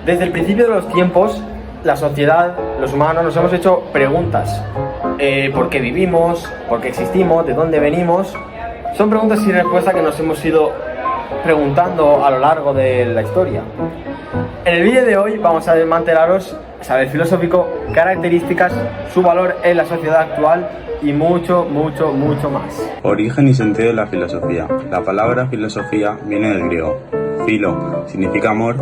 Desde el principio de los tiempos, la sociedad, los humanos, nos hemos hecho preguntas. ¿Por qué vivimos? ¿Por qué existimos? ¿De dónde venimos? Son preguntas sin respuesta que nos hemos ido preguntando a lo largo de la historia. En el vídeo de hoy vamos a desmantelaros saber filosófico, características, su valor en la sociedad actual y mucho más. Origen y sentido de la filosofía. La palabra filosofía viene del griego. Philo significa amor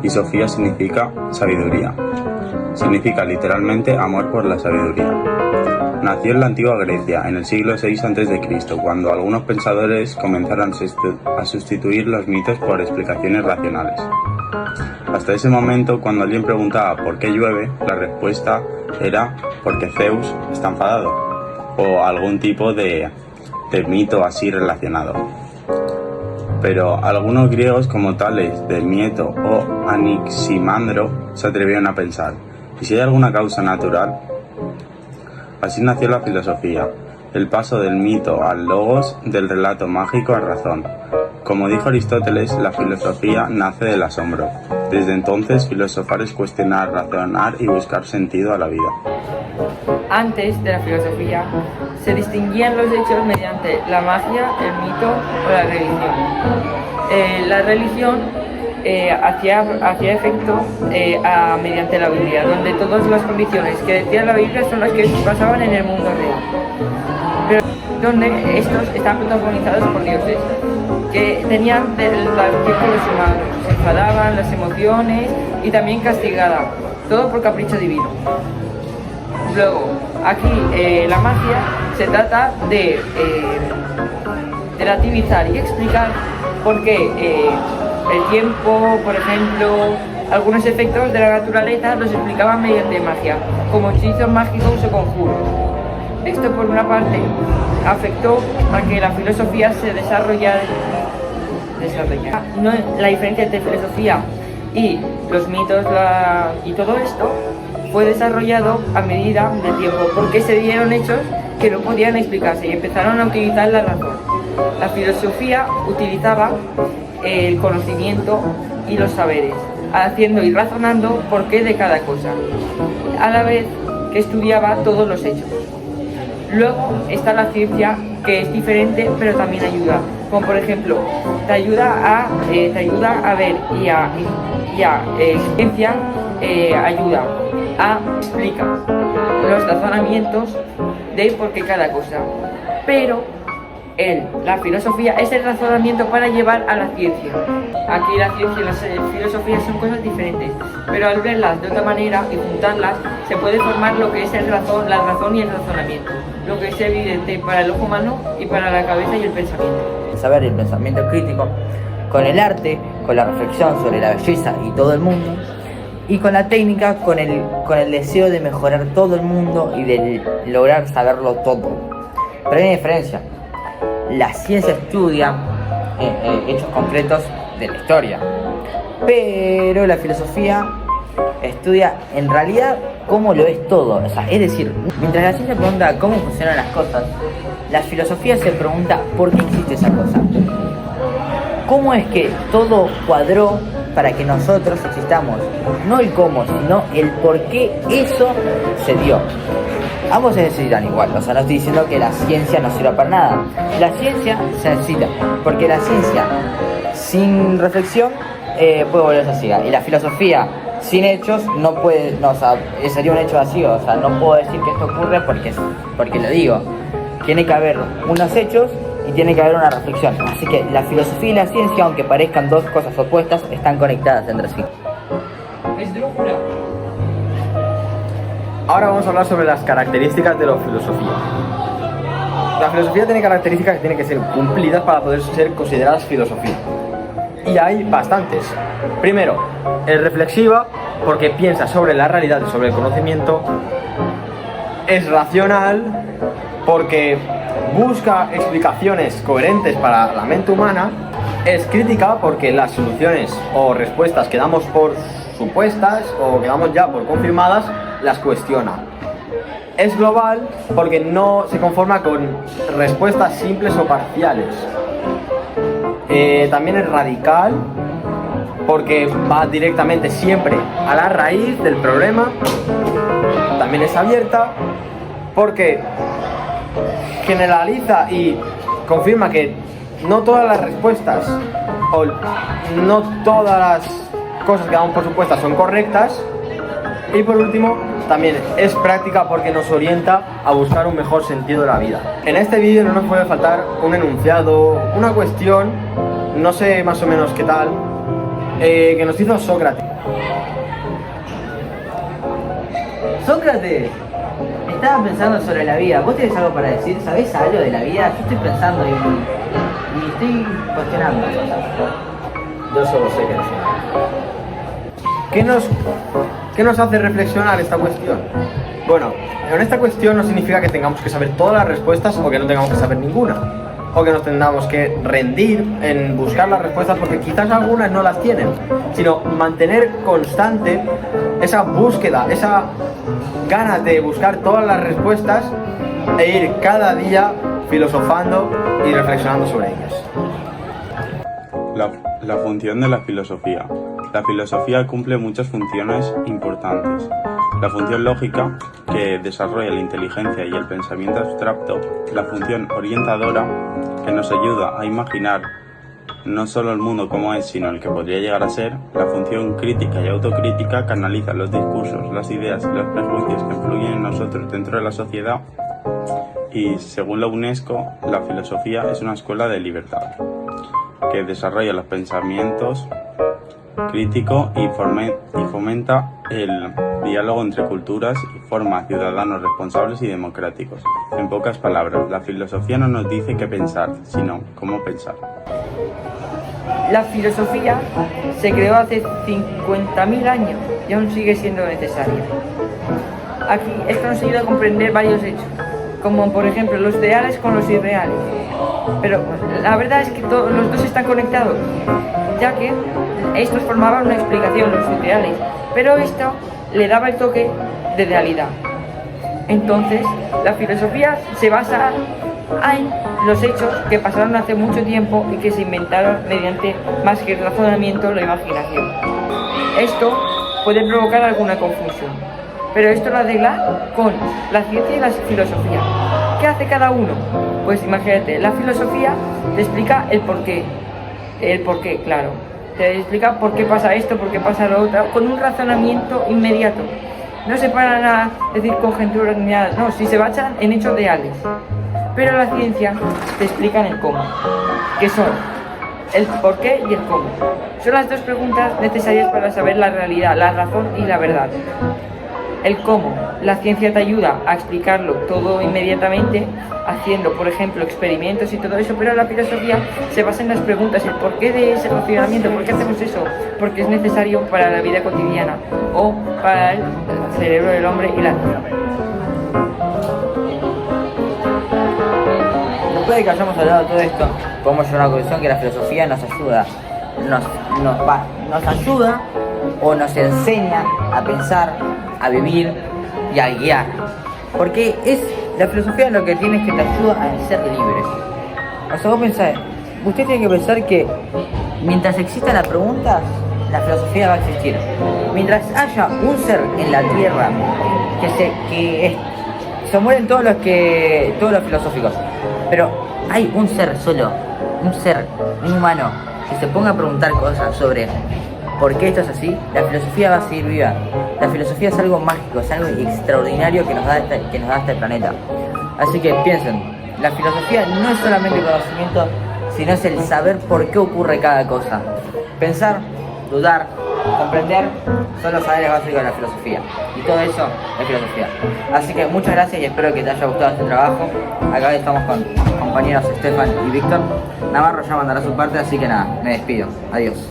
y sofía significa sabiduría. Significa literalmente amor por la sabiduría. Nació en la antigua Grecia, en el siglo VI a.C., cuando algunos pensadores comenzaron a sustituir los mitos por explicaciones racionales. Hasta ese momento, cuando alguien preguntaba ¿por qué llueve?, la respuesta era porque Zeus está enfadado, o algún tipo de mito así relacionado. Pero algunos griegos como Tales de Mieto o Anaximandro se atrevieron a pensar, ¿y si hay alguna causa natural? Así nació la filosofía, el paso del mito al logos, del relato mágico a razón. Como dijo Aristóteles, la filosofía nace del asombro. Desde entonces, filosofar es cuestionar, razonar y buscar sentido a la vida. Antes de la filosofía, se distinguían los hechos mediante la magia, el mito o la religión. La religión hacía efecto mediante la Biblia, donde todas las condiciones que decía la Biblia son las que pasaban en el mundo real. Pero donde estos están protagonizados por dioses, que tenían que los humanos, se enfadaban, las emociones y también castigaban, todo por capricho divino. Luego, aquí la magia se trata de relativizar y explicar por qué el tiempo, por ejemplo, algunos efectos de la naturaleza los explicaban mediante magia, como hechizos mágicos o conjuros. Esto, por una parte, afectó a que la filosofía se desarrollara. No, la diferencia entre filosofía y los mitos y todo esto fue desarrollado a medida del tiempo, porque se dieron hechos que no podían explicarse y empezaron a utilizar la razón. La filosofía utilizaba el conocimiento y los saberes, haciendo y razonando por qué de cada cosa, a la vez que estudiaba todos los hechos. Luego está la ciencia, que es diferente pero también ayuda, como por ejemplo te ayuda a ver ciencia ayuda a explicar los razonamientos de por qué cada cosa, pero la filosofía es el razonamiento para llevar a la ciencia. Aquí la ciencia y la filosofía son cosas diferentes, pero al verlas de otra manera y juntarlas se puede formar lo que es la razón y el razonamiento, lo que es evidente para el ojo humano y para la cabeza y el pensamiento. Saber el pensamiento crítico con el arte, con la reflexión sobre la belleza y todo el mundo, y con la técnica, con el deseo de mejorar todo el mundo y de lograr saberlo todo. Pero hay una diferencia. La ciencia estudia hechos concretos de la historia, pero la filosofía estudia en realidad cómo lo es todo. O sea, es decir, mientras la ciencia pregunta cómo funcionan las cosas, la filosofía se pregunta por qué existe esa cosa. ¿Cómo es que todo cuadró para que nosotros existamos? No el cómo, sino el por qué eso se dio. Ambos se necesitan igual, o sea, no estoy diciendo que la ciencia no sirva para nada. La ciencia se necesita, porque la ciencia sin reflexión puede volverse ciega. Y la filosofía sin hechos no puede, o sea, sería un hecho vacío. O sea, no puedo decir que esto ocurre porque lo digo. Tiene que haber unos hechos y tiene que haber una reflexión. Así que la filosofía y la ciencia, aunque parezcan dos cosas opuestas, están conectadas entre sí. Es locura. Ahora vamos a hablar sobre las características de la filosofía. La filosofía tiene características que tienen que ser cumplidas para poder ser consideradas filosofía. Y hay bastantes. Primero, es reflexiva porque piensa sobre la realidad y sobre el conocimiento. Es racional porque busca explicaciones coherentes para la mente humana. Es crítica porque las soluciones o respuestas que damos por supuestas o que damos ya por confirmadas las cuestiona. Es global porque no se conforma con respuestas simples o parciales. También es radical, porque va directamente siempre a la raíz del problema. También es abierta, porque generaliza y confirma que no todas las respuestas o no todas las cosas que damos por supuestas son correctas. Y por último, también es práctica porque nos orienta a buscar un mejor sentido de la vida. En este vídeo no nos puede faltar un enunciado, una cuestión, no sé más o menos qué tal, que nos hizo Sócrates. Sócrates, estaba pensando sobre la vida. ¿Vos tenés algo para decir? ¿Sabés algo de la vida? Yo estoy pensando y estoy cuestionando cosas. Yo solo sé que no sé. ¿Qué nos hace reflexionar esta cuestión? Bueno, en esta cuestión no significa que tengamos que saber todas las respuestas o que no tengamos que saber ninguna, o que nos tengamos que rendir en buscar las respuestas porque quizás algunas no las tienen, sino mantener constante esa búsqueda, esa ganas de buscar todas las respuestas e ir cada día filosofando y reflexionando sobre ellas. La función de la filosofía. La filosofía cumple muchas funciones importantes. La función lógica, que desarrolla la inteligencia y el pensamiento abstracto. La función orientadora, que nos ayuda a imaginar no solo el mundo como es, sino el que podría llegar a ser. La función crítica y autocrítica, que analiza los discursos, las ideas y los prejuicios que influyen en nosotros dentro de la sociedad. Y según la UNESCO, la filosofía es una escuela de libertad, que desarrolla los pensamientos críticos y fomenta el diálogo entre culturas y forma a ciudadanos responsables y democráticos. En pocas palabras, la filosofía no nos dice qué pensar, sino cómo pensar. La filosofía se creó hace 50.000 años y aún sigue siendo necesaria. Aquí esto nos ayuda a comprender varios hechos, como por ejemplo los reales con los irreales. Pero la verdad es que los dos están conectados, ya que estos formaban una explicación, los irreales, pero esto le daba el toque de realidad. Entonces, la filosofía se basa en los hechos que pasaron hace mucho tiempo y que se inventaron mediante más que el razonamiento o la imaginación. Esto puede provocar alguna confusión, pero esto lo arregla con la ciencia y la filosofía. ¿Qué hace cada uno? Pues imagínate, la filosofía te explica el porqué, claro. Te explica por qué pasa esto, por qué pasa lo otro, con un razonamiento inmediato. No se paran a decir conjeturas ni nada, no, si se basan en hechos reales. Pero la ciencia te explica el cómo, que son el por qué y el cómo. Son las dos preguntas necesarias para saber la realidad, la razón y la verdad. El cómo, la ciencia te ayuda a explicarlo todo inmediatamente, haciendo, por ejemplo, experimentos y todo eso, pero la filosofía se basa en las preguntas, el porqué de ese funcionamiento, por qué hacemos eso, porque es necesario para la vida cotidiana o para el cerebro del hombre y la tierra. Después de que hayamos hablado de todo esto, podemos llegar a una conclusión que la filosofía nos ayuda, nos ayuda o nos enseña a pensar, a vivir y a guiar. Porque la filosofía lo que tiene es que te ayuda a ser libre. O sea, vos pensás, usted tiene que pensar que mientras existan las preguntas, la filosofía va a existir. Mientras haya un ser en la tierra se mueren todos los filosóficos, pero hay un ser solo, un humano que se ponga a preguntar cosas sobre por qué esto es así, la filosofía va a seguir viva. La filosofía es algo mágico, es algo extraordinario que nos da este planeta. Así que piensen, la filosofía no es solamente conocimiento, sino es el saber por qué ocurre cada cosa. Pensar, dudar, comprender son los saberes básicos de la filosofía. Y todo eso es filosofía. Así que muchas gracias y espero que te haya gustado este trabajo. Acá estamos con mis compañeros Estefan y Víctor. Navarro ya mandará su parte, así que nada, me despido. Adiós.